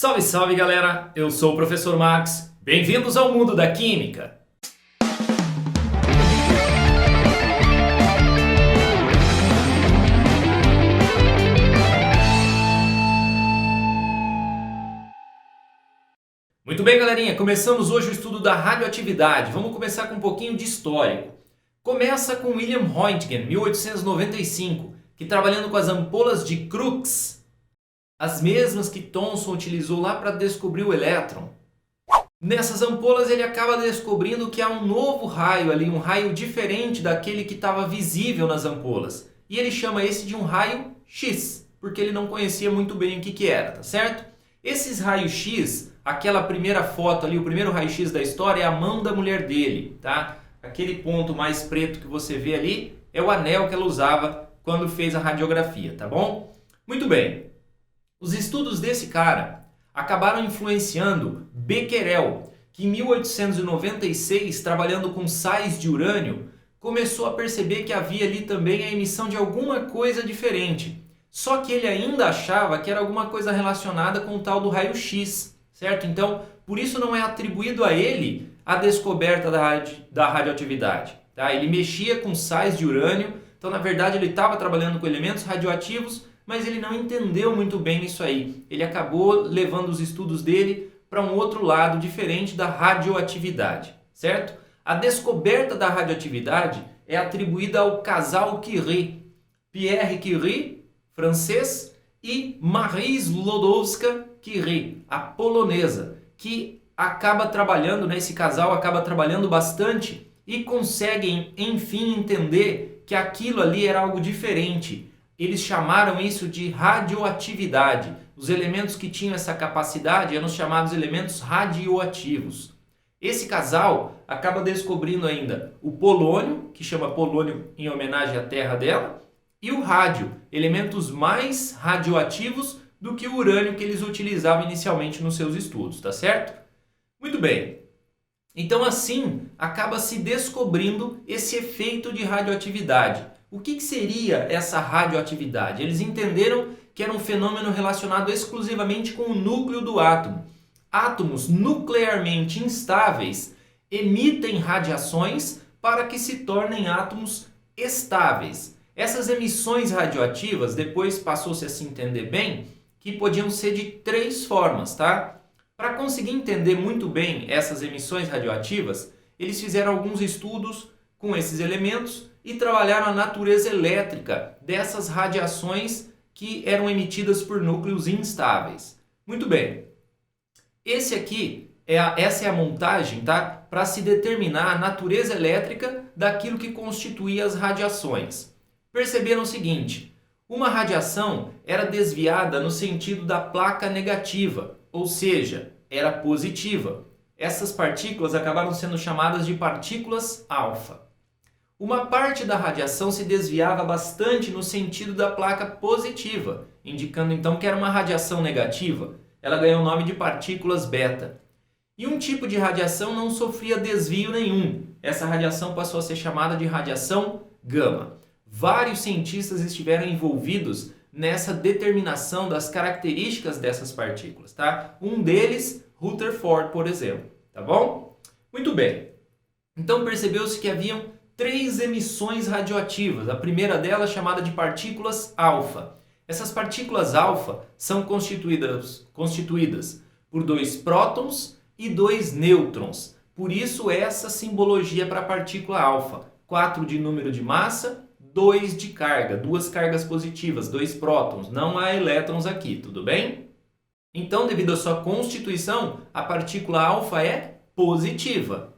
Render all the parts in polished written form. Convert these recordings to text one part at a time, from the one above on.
Salve, salve galera! Eu sou o Professor Max. Bem-vindos ao mundo da Química! Muito bem, galerinha, começamos hoje o estudo da radioatividade. Vamos começar com um pouquinho de histórico. Começa com William Röntgen, 1895, que trabalhando com as ampolas de Crookes, as mesmas que Thomson utilizou lá para descobrir o elétron. Nessas ampolas ele acaba descobrindo que há um novo raio ali, um raio diferente daquele que estava visível nas ampolas. E ele chama esse de um raio X, porque ele não conhecia muito bem o que era, tá certo? Esses raios X, aquela primeira foto ali, o primeiro raio-x da história é a mão da mulher dele, tá? Aquele ponto mais preto que você vê ali é o anel que ela usava quando fez a radiografia, tá bom? Muito bem. Os estudos desse cara acabaram influenciando Becquerel, que em 1896, trabalhando com sais de urânio, começou a perceber que havia ali também a emissão de alguma coisa diferente. Só que ele ainda achava que era alguma coisa relacionada com o tal do raio-x, certo? Então, por isso não é atribuído a ele a descoberta da radioatividade. Tá? Ele mexia com sais de urânio, então na verdade ele estava trabalhando com elementos radioativos, mas ele não entendeu muito bem isso aí. Ele acabou levando os estudos dele para um outro lado diferente da radioatividade, certo? A descoberta da radioatividade é atribuída ao casal Curie, Pierre Curie, francês, e Marie Sklodowska-Curie, a polonesa, que acaba trabalhando, esse casal acaba trabalhando bastante e conseguem, enfim, entender que aquilo ali era algo diferente. Eles chamaram isso de radioatividade. Os elementos que tinham essa capacidade eram chamados elementos radioativos. Esse casal acaba descobrindo ainda o polônio, que chama polônio em homenagem à terra dela, e o rádio, elementos mais radioativos do que o urânio que eles utilizavam inicialmente nos seus estudos, tá certo? Muito bem. Então assim acaba se descobrindo esse efeito de radioatividade. O que seria essa radioatividade? Eles entenderam que era um fenômeno relacionado exclusivamente com o núcleo do átomo. Átomos nuclearmente instáveis emitem radiações para que se tornem átomos estáveis. Essas emissões radioativas, depois passou-se a se entender bem, que podiam ser de três formas, tá? Para conseguir entender muito bem essas emissões radioativas, eles fizeram alguns estudos com esses elementos e trabalharam a natureza elétrica dessas radiações que eram emitidas por núcleos instáveis. Muito bem. Essa é a montagem, tá? Para se determinar a natureza elétrica daquilo que constituía as radiações. Perceberam o seguinte: uma radiação era desviada no sentido da placa negativa, ou seja, era positiva. Essas partículas acabaram sendo chamadas de partículas alfa. Uma parte da radiação se desviava bastante no sentido da placa positiva, indicando então que era uma radiação negativa. Ela ganhou o nome de partículas beta. E um tipo de radiação não sofria desvio nenhum. Essa radiação passou a ser chamada de radiação gama. Vários cientistas estiveram envolvidos nessa determinação das características dessas partículas, tá? Um deles, Rutherford, por exemplo, tá bom? Muito bem. Então percebeu-se que haviam três emissões radioativas. A primeira delas chamada de partículas alfa. Essas partículas alfa são constituídas por 2 prótons e 2 nêutrons. Por isso essa simbologia para a partícula alfa. 4 de número de massa, 2 de carga, 2 cargas positivas, 2 prótons, não há elétrons aqui, tudo bem? Então, devido à sua constituição, a partícula alfa é positiva.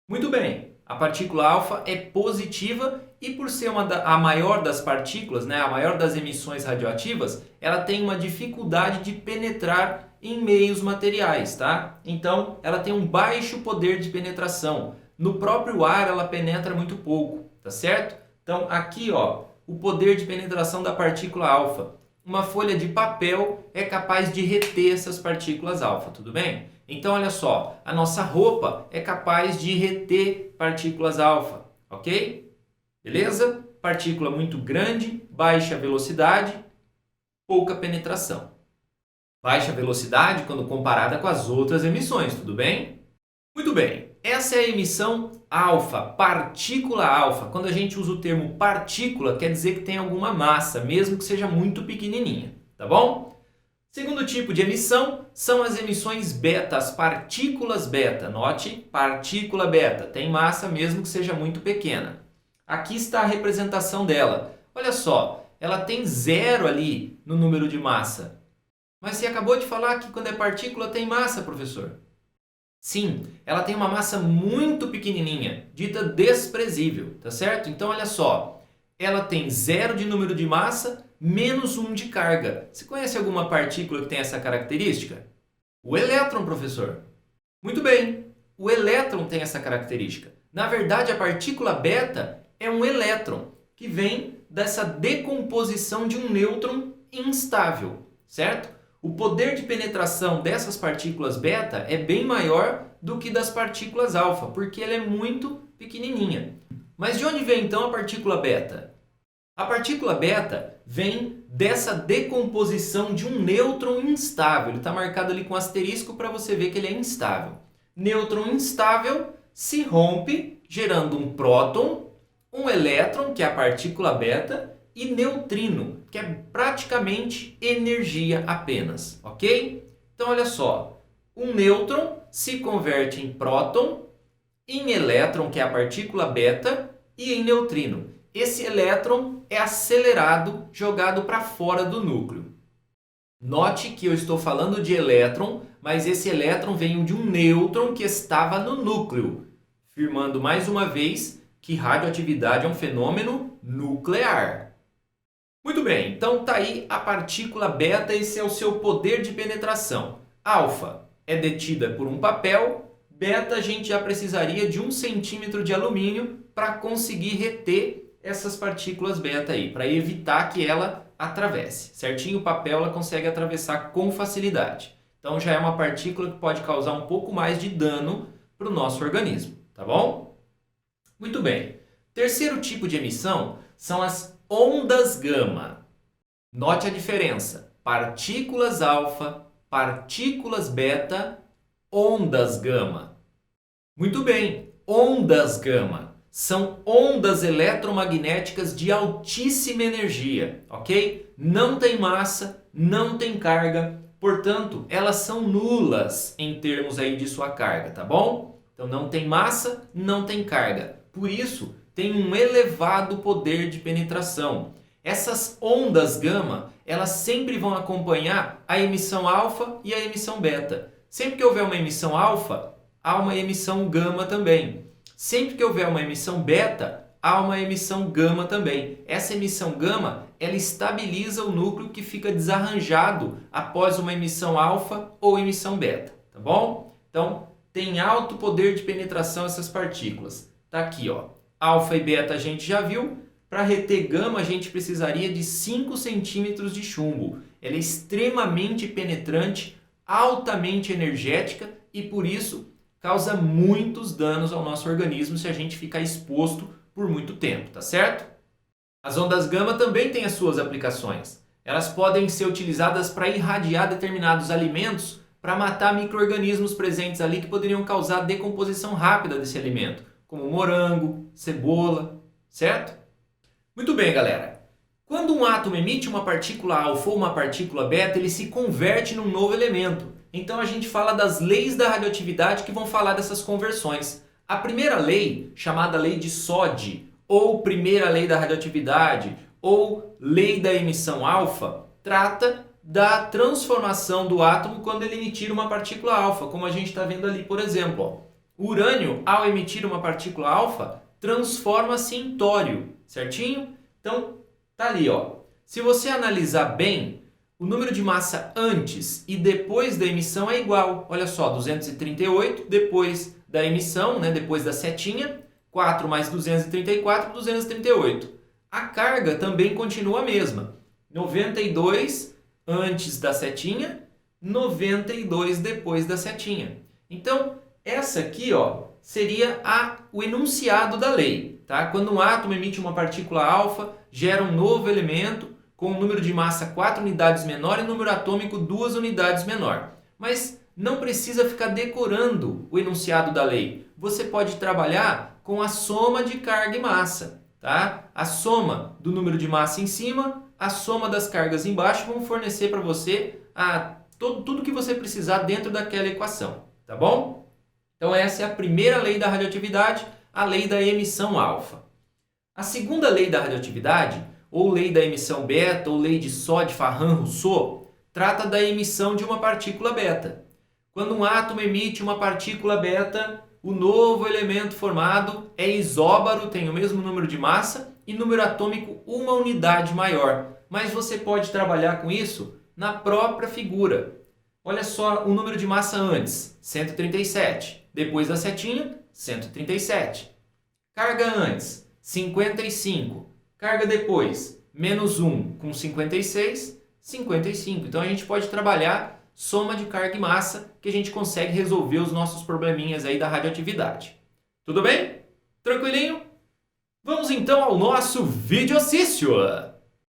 Muito bem, a partícula alfa é positiva e por ser a maior das partículas, a maior das emissões radioativas, ela tem uma dificuldade de penetrar em meios materiais, tá? Então, ela tem um baixo poder de penetração. No próprio ar, ela penetra muito pouco, tá certo? Então aqui, o poder de penetração da partícula alfa. Uma folha de papel é capaz de reter essas partículas alfa, tudo bem? Então olha só, a nossa roupa é capaz de reter partículas alfa, ok? Beleza? Partícula muito grande, baixa velocidade, pouca penetração. baixa velocidade quando comparada com as outras emissões, tudo bem? Muito bem, essa é a emissão alfa, partícula alfa. Quando a gente usa o termo partícula, quer dizer que tem alguma massa, mesmo que seja muito pequenininha, tá bom? Segundo tipo de emissão são as emissões beta, as partículas beta. Note, partícula beta, tem massa mesmo que seja muito pequena. Aqui está a representação dela. Olha só, ela tem 0 ali no número de massa. Mas você acabou de falar que quando é partícula tem massa, professor. Sim, ela tem uma massa muito pequenininha, dita desprezível, tá certo? Então olha só, ela tem 0 de número de massa, menos 1 de carga. Você conhece alguma partícula que tem essa característica? O elétron, professor. Muito bem, o elétron tem essa característica. Na verdade, a partícula beta é um elétron, que vem dessa decomposição de um nêutron instável, certo? O poder de penetração dessas partículas beta é bem maior do que das partículas alfa, porque ela é muito pequenininha. Mas de onde vem então a partícula beta? A partícula beta vem dessa decomposição de um nêutron instável. Ele está marcado ali com asterisco para você ver que ele é instável. Nêutron instável se rompe, gerando um próton, um elétron, que é a partícula beta, e neutrino, que é praticamente energia apenas, ok? Então olha só, um nêutron se converte em próton, em elétron, que é a partícula beta, e em neutrino. Esse elétron é acelerado, jogado para fora do núcleo. Note que eu estou falando de elétron, mas esse elétron veio de um nêutron que estava no núcleo, afirmando mais uma vez que radioatividade é um fenômeno nuclear. Muito bem, então tá aí a partícula beta, esse é o seu poder de penetração. Alfa é detida por um papel, beta a gente já precisaria de 1 centímetro de alumínio para conseguir reter essas partículas beta aí, para evitar que ela atravesse. Certinho, o papel ela consegue atravessar com facilidade. Então já é uma partícula que pode causar um pouco mais de dano para o nosso organismo, tá bom? Muito bem. Terceiro tipo de emissão são as ondas gama. Note a diferença. Partículas alfa, partículas beta, ondas gama. Muito bem, ondas gama são ondas eletromagnéticas de altíssima energia, ok? Não tem massa, não tem carga, portanto, elas são nulas em termos aí de sua carga, tá bom? Então não tem massa, não tem carga. Por isso, tem um elevado poder de penetração. Essas ondas gama, elas sempre vão acompanhar a emissão alfa e a emissão beta. Sempre que houver uma emissão alfa, há uma emissão gama também. Sempre que houver uma emissão beta, há uma emissão gama também. Essa emissão gama, ela estabiliza o núcleo que fica desarranjado após uma emissão alfa ou emissão beta, tá bom? Então, tem alto poder de penetração essas partículas. Tá aqui, ó. Alfa e beta a gente já viu. Para reter gama a gente precisaria de 5 centímetros de chumbo. Ela é extremamente penetrante, altamente energética e por isso causa muitos danos ao nosso organismo se a gente ficar exposto por muito tempo, tá certo? As ondas gama também têm as suas aplicações. Elas podem ser utilizadas para irradiar determinados alimentos para matar micro-organismos presentes ali que poderiam causar decomposição rápida desse alimento, como morango, cebola, certo? Muito bem, galera. Quando um átomo emite uma partícula alfa ou uma partícula beta, ele se converte num novo elemento. Então a gente fala das leis da radioatividade que vão falar dessas conversões. A primeira lei, chamada lei de Soddy, ou primeira lei da radioatividade, ou lei da emissão alfa, trata da transformação do átomo quando ele emitir uma partícula alfa, como a gente está vendo ali, por exemplo. Ó. O urânio, ao emitir uma partícula alfa, transforma-se em tório, certinho? Então, tá ali, ó. Se você analisar bem, o número de massa antes e depois da emissão é igual. Olha só, 238 depois da emissão, né, depois da setinha, 4 mais 234, 238. A carga também continua a mesma. 92 antes da setinha, 92 depois da setinha. Então, essa aqui, ó, seria o enunciado da lei. Tá? Quando um átomo emite uma partícula alfa, gera um novo elemento com um número de massa 4 unidades menor e número atômico 2 unidades menor. Mas não precisa ficar decorando o enunciado da lei. Você pode trabalhar com a soma de carga e massa, tá? A soma do número de massa em cima, a soma das cargas embaixo vão fornecer para você tudo que você precisar dentro daquela equação, tá bom? Então essa é a primeira lei da radioatividade, a lei da emissão alfa. A segunda lei da radioatividade, ou lei da emissão beta, ou lei de Soddy-Farran-Rousseau, trata da emissão de uma partícula beta. Quando um átomo emite uma partícula beta, o novo elemento formado é isóbaro, tem o mesmo número de massa e número atômico uma unidade maior. Mas você pode trabalhar com isso na própria figura. Olha só o número de massa antes, 137. Depois da setinha, 137. Carga antes, 55. Carga depois, menos 1 com 56, 55. Então a gente pode trabalhar soma de carga e massa que a gente consegue resolver os nossos probleminhas aí da radioatividade. Tudo bem? Tranquilinho? Vamos então ao nosso videocício.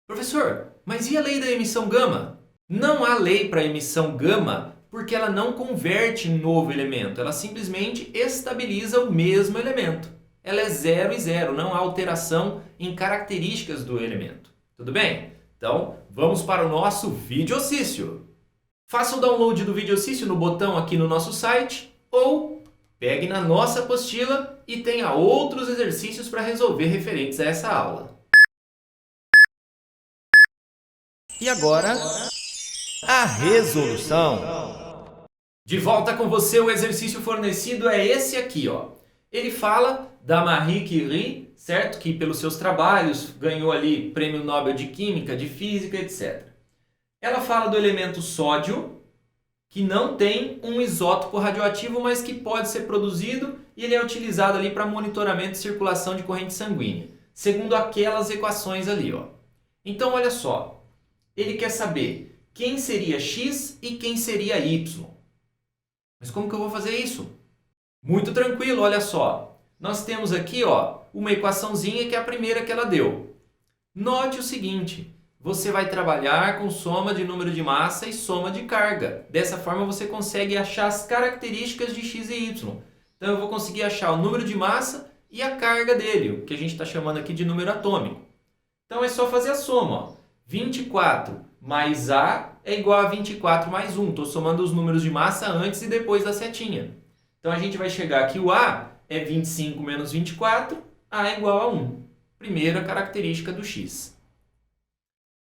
Professor, mas e a lei da emissão gama? Não há lei para emissão gama porque ela não converte em novo elemento, ela simplesmente estabiliza o mesmo elemento. Ela é 0 e 0, não há alteração em características do elemento. Tudo bem? Então, vamos para o nosso videocício. Faça o download do videocício no botão aqui no nosso site ou pegue na nossa apostila e tenha outros exercícios para resolver referentes a essa aula. E agora, a resolução. De volta com você, o exercício fornecido é esse aqui, ó. Ele fala da Marie Curie, certo? Que pelos seus trabalhos ganhou ali Prêmio Nobel de Química, de Física, etc. Ela fala do elemento sódio, que não tem um isótopo radioativo, mas que pode ser produzido e ele é utilizado ali para monitoramento de circulação de corrente sanguínea, segundo aquelas equações ali, ó. Então, olha só, ele quer saber quem seria X e quem seria Y. Mas como que eu vou fazer isso? Muito tranquilo, olha só. Nós temos aqui, ó, uma equaçãozinha que é a primeira que ela deu. Note o seguinte, você vai trabalhar com soma de número de massa e soma de carga. Dessa forma você consegue achar as características de X e Y. Então eu vou conseguir achar o número de massa e a carga dele, o que a gente está chamando aqui de número atômico. Então é só fazer a soma, ó. 24 mais A é igual a 24 mais 1. Estou somando os números de massa antes e depois da setinha. Então a gente vai chegar aqui, o A é 25 menos 24, A é igual a 1. Primeira característica do X.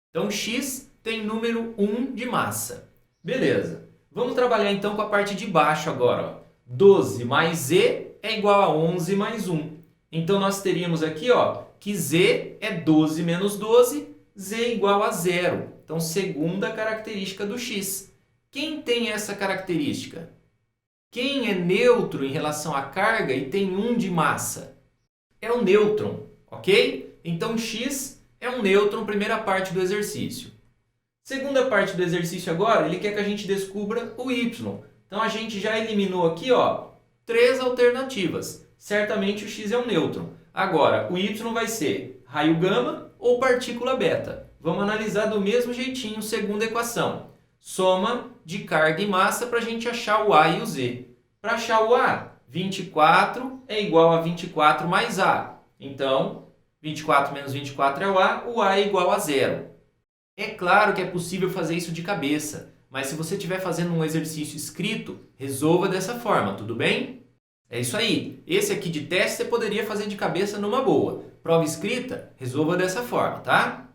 Então X tem número 1 de massa. Beleza. Vamos trabalhar então com a parte de baixo agora, ó. 12 mais Z é igual a 11 mais 1. Então nós teríamos aqui, ó, que Z é 12 menos 12, Z é igual a 0. Então segunda característica do X. Quem tem essa característica? Quem é neutro em relação à carga e tem 1 de massa? É o nêutron, ok? Então X é um nêutron, primeira parte do exercício. Segunda parte do exercício agora, ele quer que a gente descubra o Y. Então a gente já eliminou aqui, ó, 3 alternativas. Certamente o X é um nêutron. Agora, o Y vai ser raio gama ou partícula beta. Vamos analisar do mesmo jeitinho, segunda equação. Soma de carga e massa para a gente achar o A e o Z. Para achar o A, 24 é igual a 24 mais A. Então, 24 menos 24 é o A é igual a 0. É claro que é possível fazer isso de cabeça, mas se você estiver fazendo um exercício escrito, resolva dessa forma, tudo bem? É isso aí. Esse aqui de teste você poderia fazer de cabeça numa boa. Prova escrita, resolva dessa forma, tá?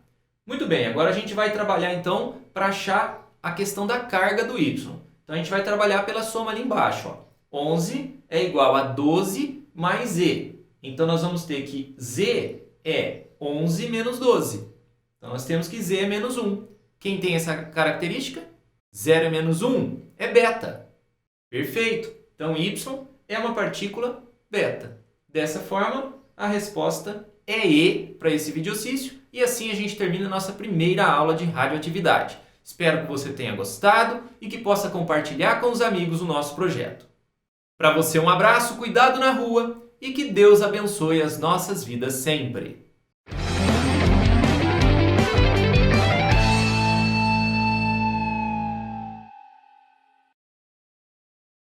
Muito bem, agora a gente vai trabalhar então para achar a questão da carga do Y. Então a gente vai trabalhar pela soma ali embaixo, ó. 11 é igual a 12 mais Z. Então nós vamos ter que Z é 11 menos 12. Então nós temos que Z é menos 1. Quem tem essa característica? 0 é menos 1 é beta. Perfeito. Então Y é uma partícula beta. Dessa forma, a resposta é E para esse videocício. E assim a gente termina a nossa primeira aula de radioatividade. Espero que você tenha gostado e que possa compartilhar com os amigos o nosso projeto. Para você um abraço, cuidado na rua e que Deus abençoe as nossas vidas sempre.